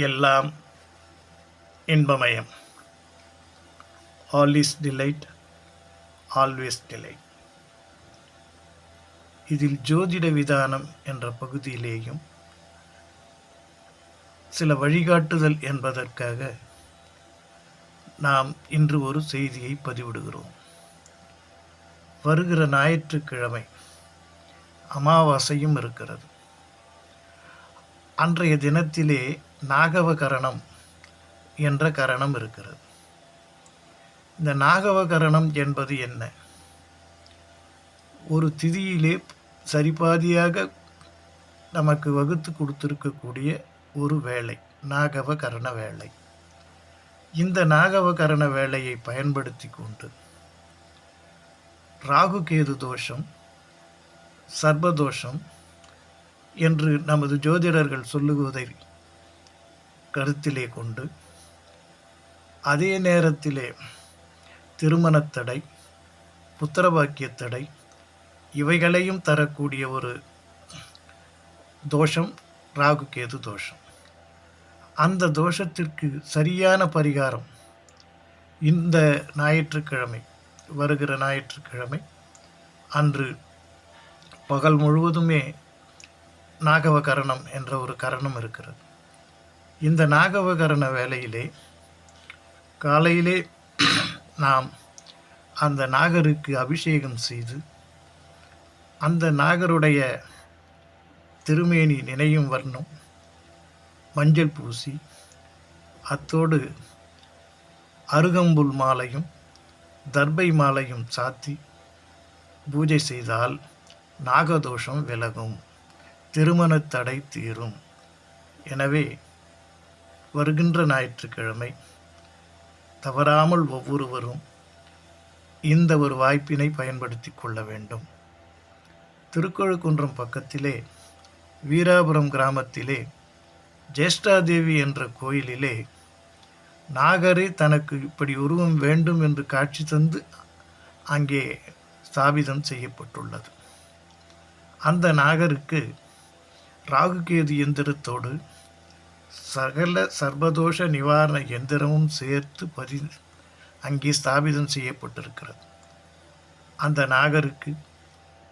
எல்லாம் இன்பமயம். All is delight, always delight. இதில் ஜோதிட விதானம் என்ற பகுதியிலேயும் சில வழிகாட்டுதல் என்பதற்காக நாம் இன்று ஒரு செய்தியை பதிவிடுகிறோம். வருகிற ஞாயிற்றுக்கிழமை அமாவாசையும் இருக்கிறது. அன்றைய தினத்திலே நாகவகரணம் என்ற கரணம் இருக்கிறது. இந்த நாகவகரணம் என்பது என்ன? ஒரு திதியிலே சரிபாதியாக நமக்கு வகுத்து கொடுத்திருக்கக்கூடிய ஒரு வேலை, நாகவகரண வேலை. இந்த நாகவகரண வேலையை பயன்படுத்தி கொண்டு ராகு கேது தோஷம், சர்பதோஷம் என்று நமது ஜோதிடர்கள் சொல்லுவதை கருத்திலே கொண்டு, அதே நேரத்திலே திருமணத்தடை, புத்திரபாக்கியத்தடை இவைகளையும் தரக்கூடிய ஒரு தோஷம் ராகு கேது தோஷம். அந்த தோஷத்திற்கு சரியான பரிகாரம் இந்த ஞாயிற்றுக்கிழமை, வருகிற ஞாயிற்றுக்கிழமை அன்று பகல் முழுவதுமே நாகவகரணம் என்ற ஒரு கரணம் இருக்கிறது. இந்த நாகவகரண வேளையிலே காலையிலே நாம் அந்த நாகருக்கு அபிஷேகம் செய்து, அந்த நாகருடைய திருமேனி நினையும் வர்ணம் மஞ்சள் பூசி, அத்தோடு அருகம்புல் மாலையும் தர்பை மாலையும் சாத்தி பூஜை செய்தால் நாகதோஷம் விலகும், திருமணத்தடை தீரும். எனவே வருகின்ற ஞாயிற்றுக்கிழமை தவறாமல் ஒவ்வொருவரும் இந்த ஒரு வாய்ப்பினை பயன்படுத்தி கொள்ள வேண்டும். திருக்கழுக்குன்றம் பக்கத்திலே வீராபுரம் கிராமத்திலே ஜேஷ்டாதேவி என்ற கோயிலிலே நாகரே தனக்கு இப்படி உருவம் வேண்டும் என்று காட்சி தந்து அங்கே ஸ்தாபிதம் செய்யப்பட்டுள்ளது. அந்த நாகருக்கு ராகுகேது எந்திரத்தோடு சகல சர்வதோஷ நிவாரண எந்திரமும் சேர்த்து அங்கே ஸ்தாபிதம் செய்யப்பட்டிருக்கிறது. அந்த நாகருக்கு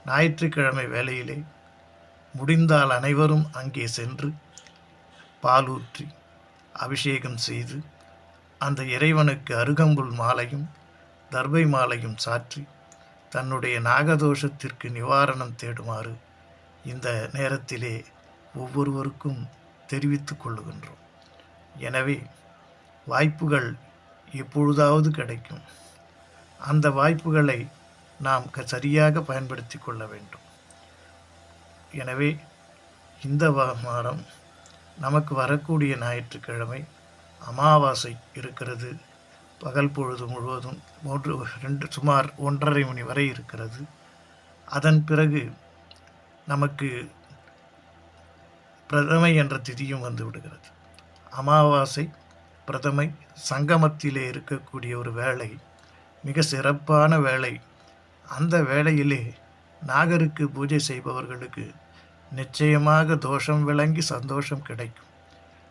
ஞாயிற்றுக்கிழமை வேளையிலே முடிந்தால் அனைவரும் அங்கே சென்று பாலூற்றி அபிஷேகம் செய்து, அந்த இறைவனுக்கு அருகம்புல் மாலையும் தர்பை மாலையும் சாற்றி தன்னுடைய நாகதோஷத்திற்கு நிவாரணம் தேடுமாறு இந்த நேரத்திலே ஒவ்வொருவருக்கும் தெரிவித்துக் கொள்ளுகின்றோம். எனவே வாய்ப்புகள் எப்பொழுதாவது கிடைக்கும். அந்த வாய்ப்புகளை நாம் சரியாக பயன்படுத்தி கொள்ள வேண்டும். எனவே இந்த வாரம் நமக்கு வரக்கூடிய ஞாயிற்றுக்கிழமை அமாவாசை இருக்கிறது. பகல் பொழுது முழுவதும் சுமார் 1:30 மணி வரை இருக்கிறது. அதன் பிறகு நமக்கு பிரதமை என்ற திதியும் வந்து விடுகிறது. அமாவாசை பிரதமை சங்கமத்திலே இருக்கக்கூடிய ஒரு வேளை, மிக சிறப்பான வேளை. அந்த வேளையிலே நாகருக்கு பூஜை செய்பவர்களுக்கு நிச்சயமாக தோஷம் விளங்கி சந்தோஷம் கிடைக்கும்.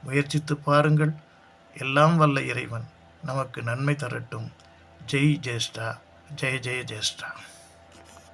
முயற்சித்து பாருங்கள். எல்லாம் வல்ல இறைவன் நமக்கு நன்மை தரட்டும். ஜெய் ஜேஷ்டா, ஜெய ஜெய ஜேஷ்டா.